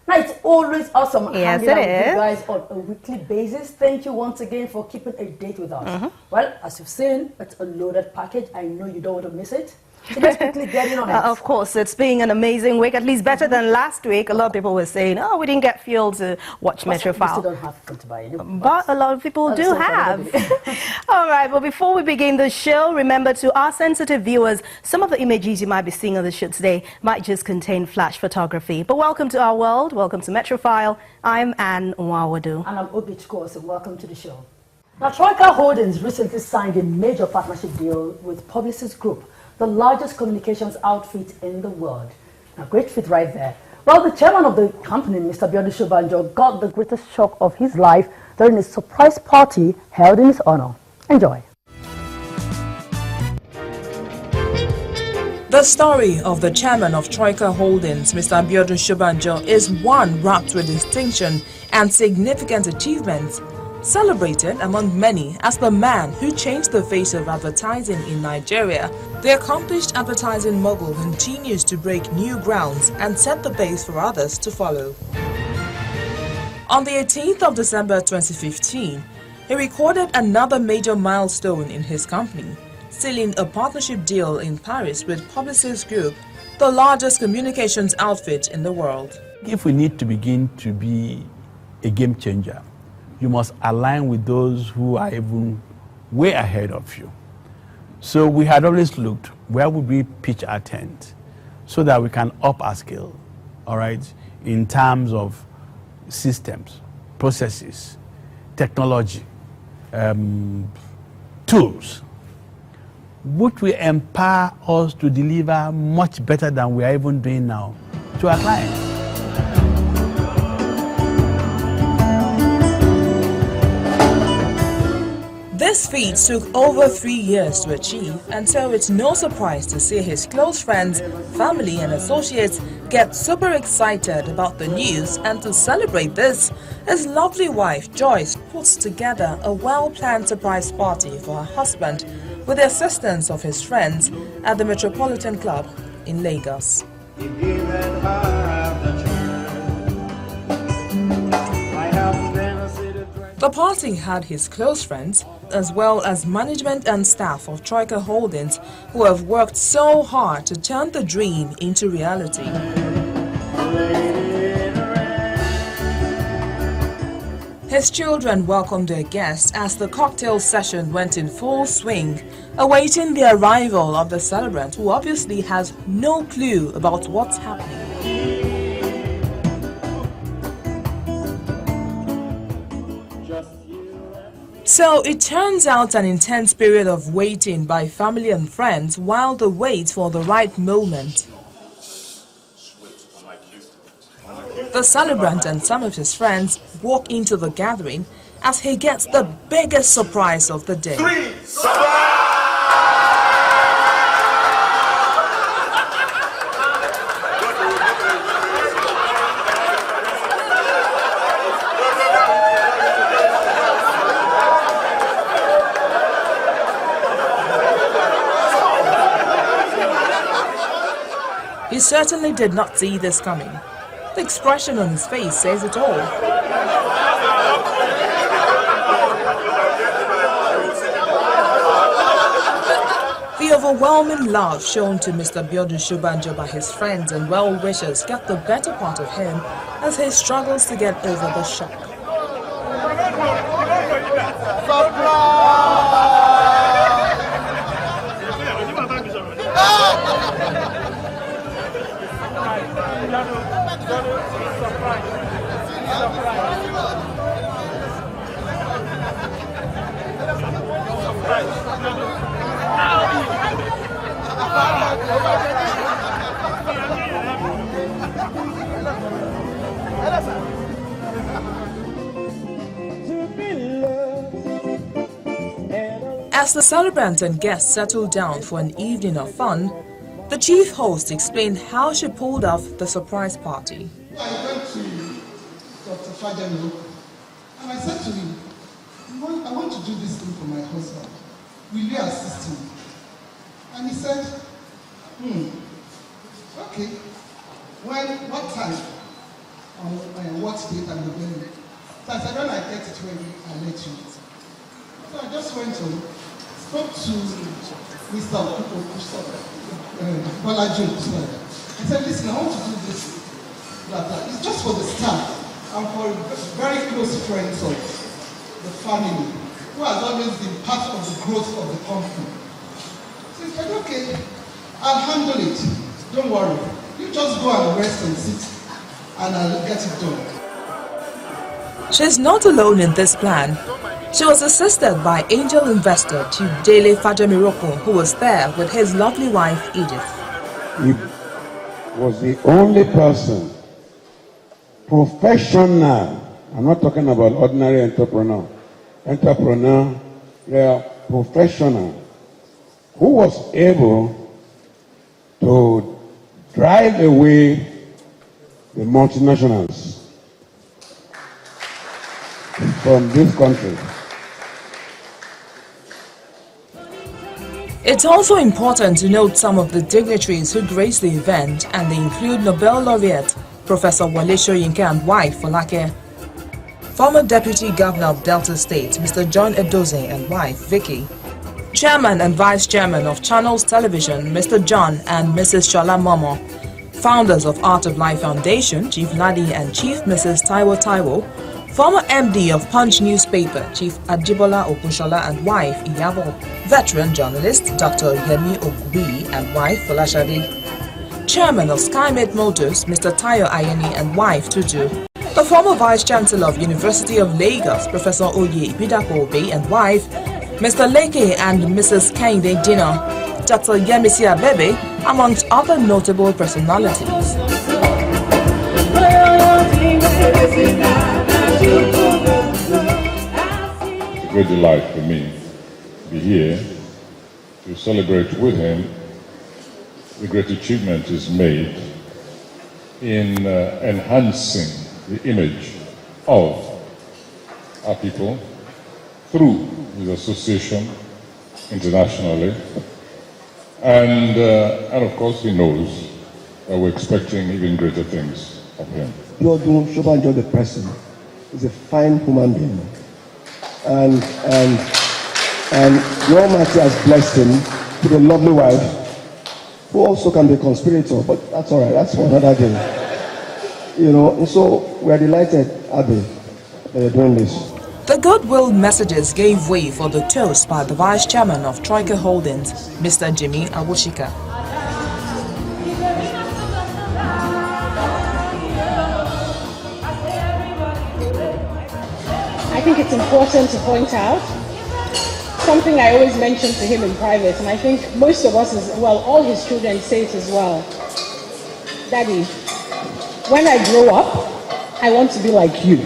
Now, it's always awesome hanging out with you guys on a weekly basis. Thank you once again for keeping a date with us. Well, as you've seen, it's a loaded package. I know you don't want to miss it. So let's quickly get in on it. Of course, it's been an amazing week, at least better than last week. A lot of people were saying, oh, we didn't get fuel to watch Metrofile. We still don't have fuel to buy anymore. But a lot of people do have. All right, but before we begin the show, remember to our sensitive viewers, some of the images you might be seeing on the show today might just contain flash photography. But welcome to our world. Welcome to Metrofile. I'm Anne Nwawadu. And I'm Obichko, so welcome to the show. Now, Troika Holdings recently signed a major partnership deal with Publicis Group, the largest communications outfit in the world. Now, great fit right there. Well, the chairman of the company, Mr. Biodun Shobanjo, got the greatest shock of his life during a surprise party held in his honor. Enjoy. The story of the chairman of Troika Holdings, Mr. Biodun Shobanjo, is one wrapped with distinction and significant achievements, celebrated among many as the man who changed the face of advertising in Nigeria. The accomplished advertising mogul continues to break new grounds and set the pace for others to follow. On the 18th of December 2015, he recorded another major milestone in his company, sealing a partnership deal in Paris with Publicis Group, the largest communications outfit in the world. If we need to begin to be a game changer, you must align with those who are even way ahead of you. So we had always looked, where would we pitch our tent so that we can up our skill, all right, in terms of systems, processes, technology, tools, which will empower us to deliver much better than we are even doing now to our clients. This feat took over 3 years to achieve, and so it's no surprise to see his close friends, family and associates get super excited about the news. And to celebrate this, his lovely wife Joyce puts together a well-planned surprise party for her husband with the assistance of his friends at the Metropolitan Club in Lagos. The party had his close friends, as well as management and staff of Troika Holdings, who have worked so hard to turn the dream into reality. His children welcomed their guests as the cocktail session went in full swing, awaiting the arrival of the celebrant, who obviously has no clue about what's happening. So it turns out an intense period of waiting by family and friends while they wait for the right moment. The celebrant and some of his friends walk into the gathering as he gets the biggest surprise of the day. He certainly did not see this coming. The expression on his face says it all. The overwhelming love shown to Mr. Biodun Shobanjo by his friends and well-wishers got the better part of him as he struggles to get over the shock. As the celebrant and guests settled down for an evening of fun, the chief host explained how she pulled off the surprise party. I went to Dr. Fajano and I said to him, I want to do this thing for my husband. Will you assist me? And he said, okay. What time? on what date and the venue. So I said, when I get it ready, I'll let you. So I just went to, spoke to Mr. Bolaji. I said, listen, I want to do this. Blah, blah. It's just for the staff and for very close friends of the family who has always been part of the growth of the company. So he said, okay, I'll handle it. Don't worry. You just go and rest and sit and I'll get it done. She's not alone in this plan. She was assisted by angel investor Chief Dele Fajemiroko, who was there with his lovely wife Edith. He was the only person, professional, I'm not talking about ordinary entrepreneur, professional, who was able to drive away the multinationals from this country. It's also important to note some of the dignitaries who graced the event, and they include Nobel laureate Professor Wale Soyinka and wife Folake, former Deputy Governor of Delta State Mr. John Edozie and wife Vicky, Chairman and Vice Chairman of Channels Television Mr. John and Mrs. Shola Momo, founders of Art of Life Foundation Chief Ladi and Chief Mrs. Taiwo, former MD of Punch newspaper Chief Ajibola Okunshola and wife Iyabo, veteran journalist Dr. Yemi Ogui and wife Folashade, Chairman of SkyMed Motors Mr. Tayo Ayeni and wife Tutu, the former Vice Chancellor of University of Lagos Professor Oye Ibidapo Obe and wife Mr. Leke and Mrs. Kehinde Dina, Dr. Yemisi Abebe, amongst other notable personalities. It's a great delight for me to be here to celebrate with him the great achievement he's made in enhancing the image of our people through his association internationally. And of course he knows that we're expecting even greater things of him. Biodun Shobanjo, the person, is a fine human being. And the Almighty has blessed him with a lovely wife who also can be a conspirator, but that's all right, that's for another day. You know, and so we're delighted, Abby, that you're doing this. The goodwill messages gave way for the toast by the Vice Chairman of Troika Holdings, Mr. Jimmy Awoshika. I think it's important to point out something I always mention to him in private, and I think most of us, all his children say it as well. Daddy, when I grow up, I want to be like you.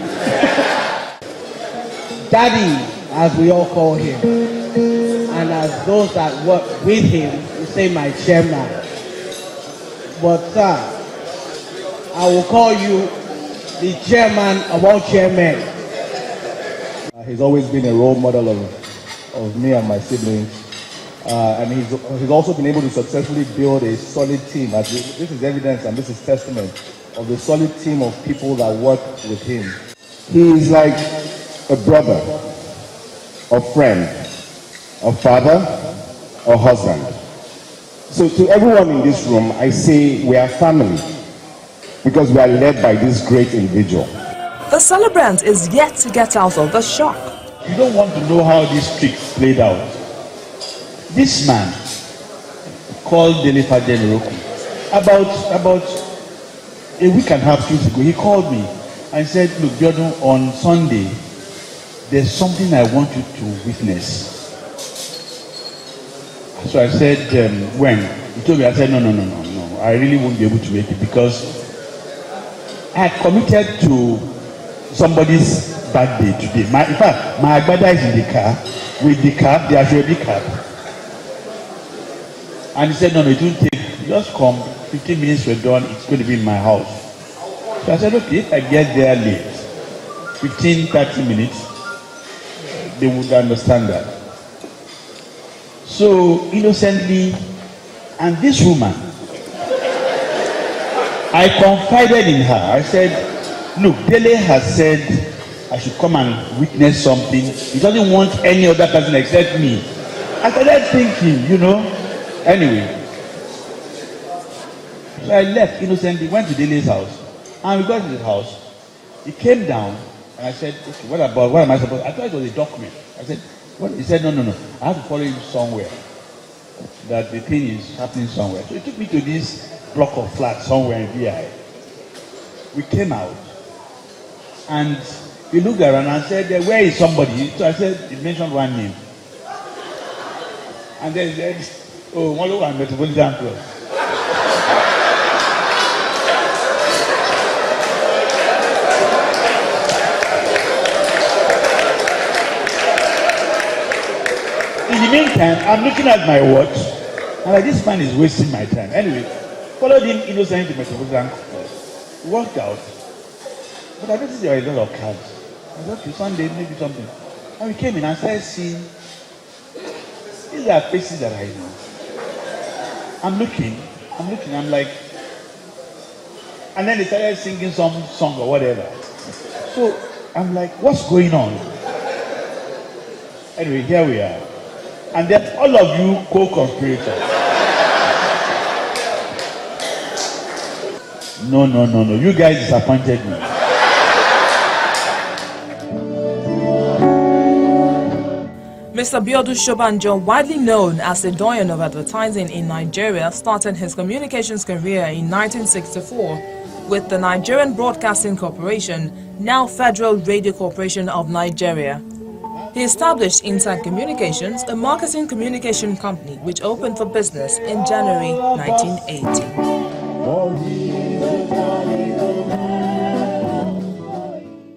Daddy, as we all call him, and as those that work with him, we say my chairman. But sir, I will call you the chairman of all chairmen. He's always been a role model of me and my siblings. And he's also been able to successfully build a solid team. This is evidence and this is testament of the solid team of people that work with him. He is like a brother, a friend, a father, a husband. So to everyone in this room, I say we are family because we are led by this great individual. The celebrant is yet to get out of the shock. You don't want to know how this trick played out. This man called Dele Fajemiroko about a week and a half, 2 weeks ago. He called me and said, look, Biodun, on Sunday, there's something I want you to witness. So I said, when? He told me, I said, no, I really won't be able to make it because I had committed to somebody's birthday today. In fact, my agbada is in the car. With the cab, the Ashwebi cab. And he said, no, it won't take, just come, 15 minutes we're done, it's going to be in my house. So I said, okay, if I get there late, 15, 30 minutes, they would understand that. So, innocently, and this woman, I confided in her. I said, Look, Dele has said I should come and witness something. He doesn't want any other person except me. I started thinking, you know. Anyway, so I left innocently, went to Dele's house, and we got to his house. He came down, and I said, okay, what am I supposed to? I thought it was a document. I said, what? He said, no. I have to follow him somewhere. That the thing is happening somewhere. So he took me to this block of flats somewhere in VI. We came out, and he looked around and said, where is somebody? So I said, he mentioned one name. And then he said, oh, one look at Metropolitan Club. In the meantime, I'm looking at my watch, and like, this man is wasting my time. Anyway, followed him innocently to Metropolitan Club. Walked out, but I noticed there were a lot of cars. I thought, okay, Sunday, maybe something. And we came in and started seeing, these are faces that I know. I'm looking, I'm like, and then they started singing some song or whatever. So I'm like, what's going on? Anyway, here we are. And then all of you co-conspirators. No. You guys disappointed me. Mr. Biodun Shobanjo, widely known as the doyen of advertising in Nigeria, started his communications career in 1964 with the Nigerian Broadcasting Corporation, now Federal Radio Corporation of Nigeria. He established Insight Communications, a marketing communication company which opened for business in January 1980.